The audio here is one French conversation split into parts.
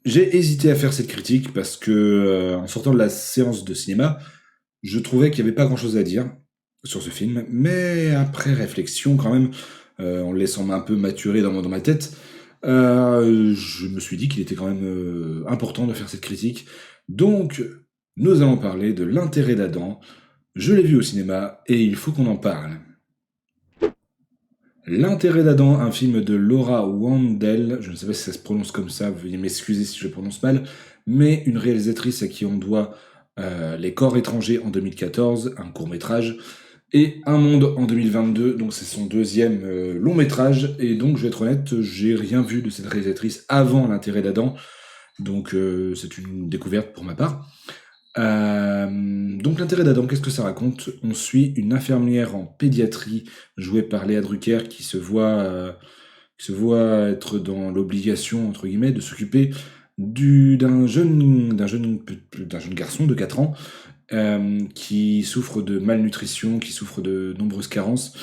J'ai hésité à faire cette critique parce que, en sortant de la séance de cinéma, je trouvais qu'il y avait pas grand-chose à dire sur ce film, mais après réflexion quand même, en le laissant un peu maturer dans ma tête, je me suis dit qu'il était quand même, important de faire cette critique. Donc, nous allons parler de L'intérêt d'Adam. Je l'ai vu au cinéma et il faut qu'on en parle. L'intérêt d'Adam, un film de Laura Wandel, je ne sais pas si ça se prononce comme ça, veuillez m'excuser si je prononce mal, mais une réalisatrice à qui on doit Les Corps étrangers en 2014, un court-métrage, et Un monde en 2022, donc c'est son deuxième long-métrage, et donc je vais être honnête, j'ai rien vu de cette réalisatrice avant L'intérêt d'Adam, donc c'est une découverte pour ma part. Donc l'intérêt d'Adam, qu'est-ce que ça raconte? On suit une infirmière en pédiatrie jouée par Léa Drucker qui se voit être dans l'obligation entre guillemets de s'occuper d'un jeune garçon de 4 ans qui souffre de malnutrition, qui souffre de nombreuses carences.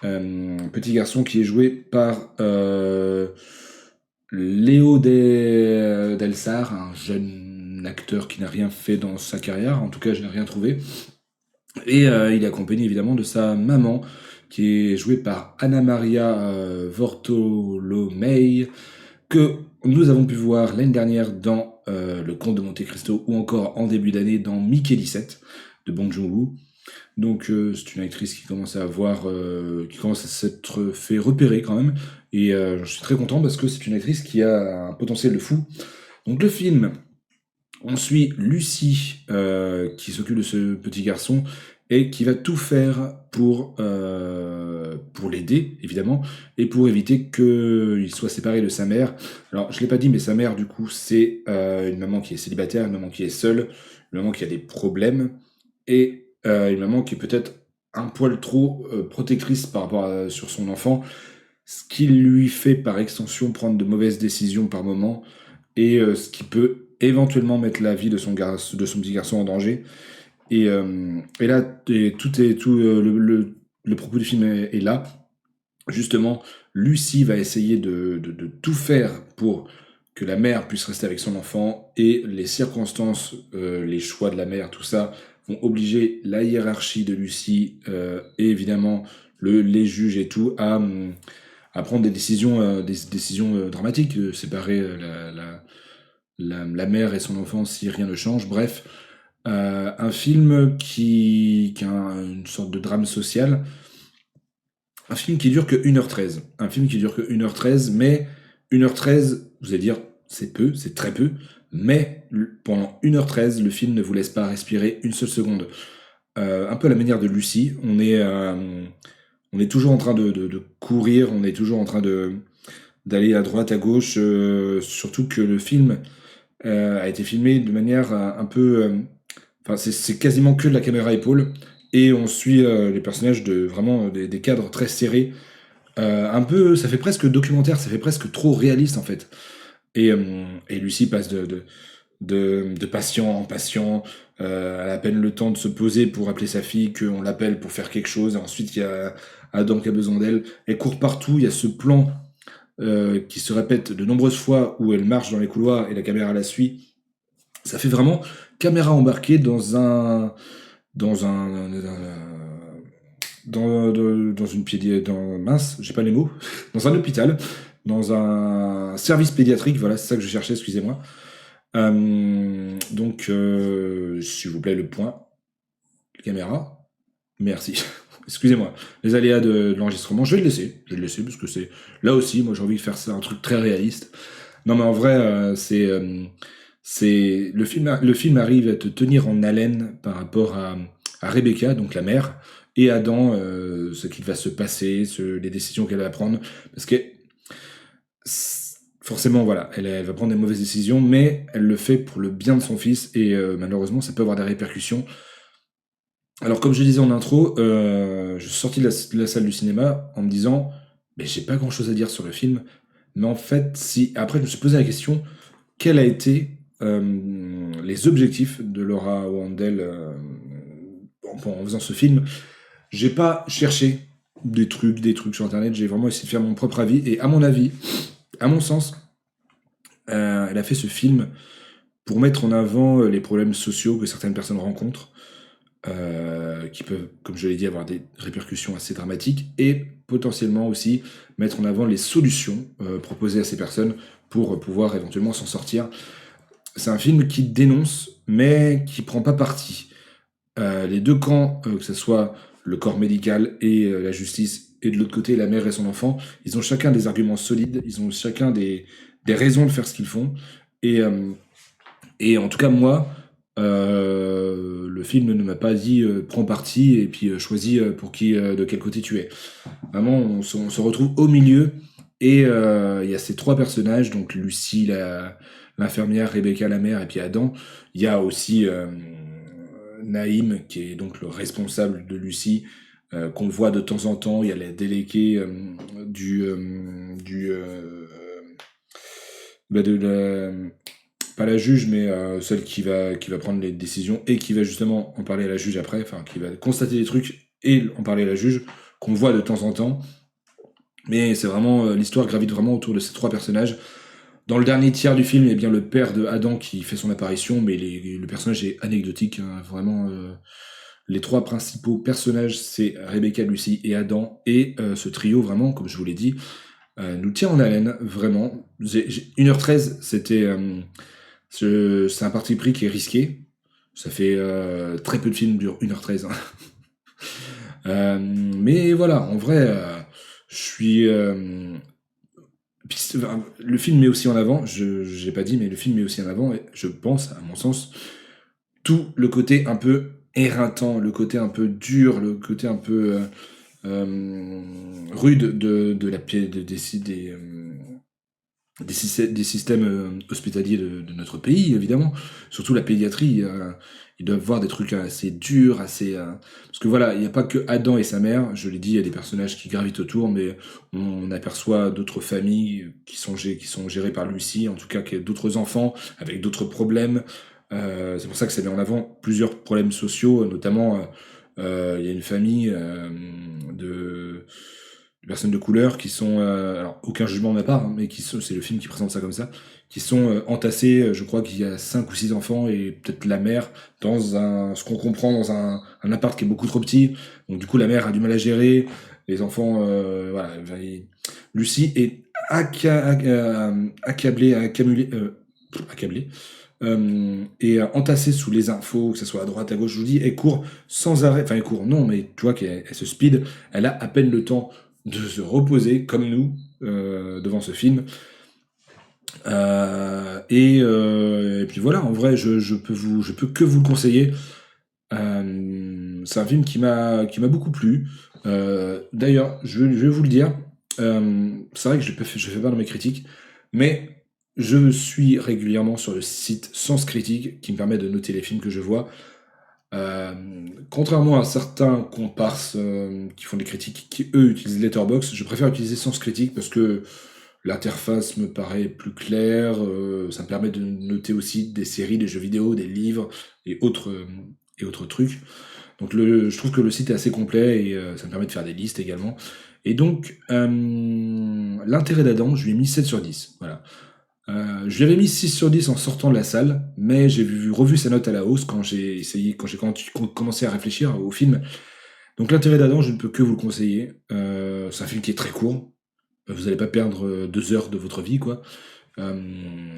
Petit garçon qui est joué par Léo Delsar, un jeune acteur qui n'a rien fait dans sa carrière, en tout cas je n'ai rien trouvé. Et il est accompagné évidemment de sa maman, qui est jouée par Anna Maria Vortolomei, que nous avons pu voir l'année dernière dans Le Comte de Monte Cristo, ou encore en début d'année dans Mickey 17 de Bong Joon-ho. Donc c'est une actrice qui commence à qui commence à s'être fait repérer quand même, et je suis très content parce que c'est une actrice qui a un potentiel de fou. Donc le film, on suit Lucie qui s'occupe de ce petit garçon et qui va tout faire pour l'aider, évidemment, et pour éviter qu'il soit séparé de sa mère. Alors, je ne l'ai pas dit, mais sa mère, du coup, c'est une maman qui est célibataire, une maman qui est seule, une maman qui a des problèmes, et une maman qui est peut-être un poil trop protectrice sur son enfant, ce qui lui fait par extension prendre de mauvaises décisions par moment, et ce qui peut éventuellement mettre la vie de son petit garçon en danger. Et là, le propos du film est là. Justement, Lucie va essayer de tout faire pour que la mère puisse rester avec son enfant, et les circonstances, les choix de la mère, tout ça, vont obliger la hiérarchie de Lucie et évidemment les juges et tout à prendre des décisions dramatiques, de séparer la mère et son enfant si rien ne change. Bref, un film qui a une sorte de drame social. Un film qui dure que 1h13. Un film qui dure que 1h13, mais 1h13, vous allez dire, c'est peu, c'est très peu, mais pendant 1h13, le film ne vous laisse pas respirer une seule seconde. Un peu à la manière de Lucie, on est toujours en train de courir, on est toujours en train d'aller à droite, à gauche, surtout que le film a été filmé de manière un peu... Enfin, c'est quasiment que de la caméra épaule, et on suit les personnages vraiment des cadres très serrés. Un peu, ça fait presque documentaire, ça fait presque trop réaliste en fait. Et Lucie passe de patient en patient. Elle a à peine le temps de se poser pour appeler sa fille, qu'on l'appelle pour faire quelque chose. Et ensuite, il y a Adam qui a besoin d'elle. Elle court partout. Il y a ce plan qui se répète de nombreuses fois où elle marche dans les couloirs et la caméra la suit. Ça fait vraiment caméra embarquée dans un, dans une mince, j'ai pas les mots, dans un hôpital, dans un service pédiatrique, voilà, c'est ça que je cherchais, excusez-moi. Donc, s'il vous plaît, le point, caméra, merci. Excusez-moi, les aléas de l'enregistrement, je vais le laisser parce que c'est là aussi, moi j'ai envie de faire ça, un truc très réaliste. Non, mais en vrai, c'est le film arrive à te tenir en haleine par rapport à Rebecca, donc la mère, et Adam, ce qu'il va se passer, les décisions qu'elle va prendre, parce que forcément, voilà, elle va prendre des mauvaises décisions, mais elle le fait pour le bien de son fils, et malheureusement, ça peut avoir des répercussions. Alors, comme je disais en intro, je suis sorti de la salle du cinéma en me disant, mais j'ai pas grand-chose à dire sur le film, mais en fait, si après je me suis posé la question, quels a été les objectifs de Laura Wandel en faisant ce film? J'ai pas cherché des trucs sur internet, j'ai vraiment essayé de faire mon propre avis, et à mon avis, à mon sens, elle a fait ce film pour mettre en avant les problèmes sociaux que certaines personnes rencontrent, qui peuvent, comme je l'ai dit, avoir des répercussions assez dramatiques, et potentiellement aussi mettre en avant les solutions proposées à ces personnes pour pouvoir éventuellement s'en sortir. C'est un film qui dénonce, mais qui prend pas parti. Les deux camps, que ce soit le corps médical et la justice, et de l'autre côté la mère et son enfant, ils ont chacun des arguments solides, ils ont chacun des raisons de faire ce qu'ils font. Et, euh, et en tout cas, moi, le film ne m'a pas dit prends parti et puis choisis pour qui, de quel côté tu es. Vraiment, on se retrouve au milieu et il y a ces trois personnages, donc Lucie, l'infirmière, Rebecca, la mère, et puis Adam. Il y a aussi Naïm, qui est donc le responsable de Lucie, qu'on voit de temps en temps. Il y a la déléguée de pas la juge, mais celle qui va prendre les décisions et qui va justement en parler à la juge après, enfin qui va constater des trucs et en parler à la juge, qu'on voit de temps en temps. Mais c'est vraiment l'histoire gravite vraiment autour de ces trois personnages. Dans le dernier tiers du film, il y a bien le père de Adam qui fait son apparition, mais le personnage est anecdotique, hein, vraiment. Les trois principaux personnages, c'est Rebecca, Lucie et Adam, et ce trio, vraiment, comme je vous l'ai dit, nous tient en haleine, vraiment. 1h13, c'est un parti pris qui est risqué. Ça fait très peu de films durent 1h13. Hein. Mais voilà, en vrai, je suis... le film met aussi en avant, je n'ai pas dit, mais le film met aussi en avant, et je pense, à mon sens, tout le côté un peu éreintant, le côté un peu dur, le côté un peu rude de la des systèmes hospitaliers de notre pays, évidemment. Surtout la pédiatrie. Ils doivent voir des trucs assez durs, assez... Parce que voilà, il n'y a pas que Adam et sa mère. Je l'ai dit, il y a des personnages qui gravitent autour, mais on aperçoit d'autres familles qui sont gérées par Lucie, en tout cas, qui a d'autres enfants avec d'autres problèmes. C'est pour ça que ça met en avant plusieurs problèmes sociaux, notamment il y a une famille de personnes de couleur qui sont, alors aucun jugement de ma part, hein, mais c'est le film qui présente ça comme ça, qui sont entassés, je crois qu'il y a 5 ou 6 enfants et peut-être la mère dans ce qu'on comprend dans un appart qui est beaucoup trop petit, donc du coup la mère a du mal à gérer, les enfants, voilà, Lucie est accablée, accablée, et entassée sous les infos, que ce soit à droite, à gauche, je vous dis, elle court sans arrêt, enfin elle court, non, mais tu vois elle se speed, elle a à peine le temps de se reposer, comme nous, devant ce film. Et puis voilà, en vrai, je peux que vous le conseiller. C'est un film qui m'a beaucoup plu. D'ailleurs, je vais vous le dire, c'est vrai que je fais pas dans mes critiques, mais je suis régulièrement sur le site Sens Critique qui me permet de noter les films que je vois. Euh, Contrairement à certains comparses qui font des critiques qui eux utilisent Letterboxd, je préfère utiliser Sens Critique parce que l'interface me paraît plus claire, ça me permet de noter aussi des séries, des jeux vidéo, des livres et autres trucs. Donc je trouve que le site est assez complet et ça me permet de faire des listes également. Et donc, l'intérêt d'Adam, je lui ai mis 7 sur 10. Voilà. Je lui avais mis 6 sur 10 en sortant de la salle, mais j'ai revu sa note à la hausse quand j'ai commencé à réfléchir au film. Donc l'intérêt d'Adam, je ne peux que vous le conseiller. C'est un film qui est très court. Vous n'allez pas perdre 2 heures de votre vie, quoi.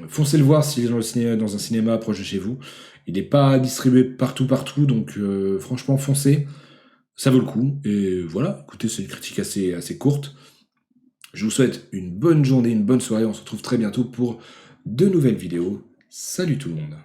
Foncez le voir s'il est dans un cinéma proche de chez vous. Il n'est pas distribué partout, donc franchement, foncez. Ça vaut le coup. Et voilà, écoutez, c'est une critique assez courte. Je vous souhaite une bonne journée, une bonne soirée. On se retrouve très bientôt pour de nouvelles vidéos. Salut tout le monde.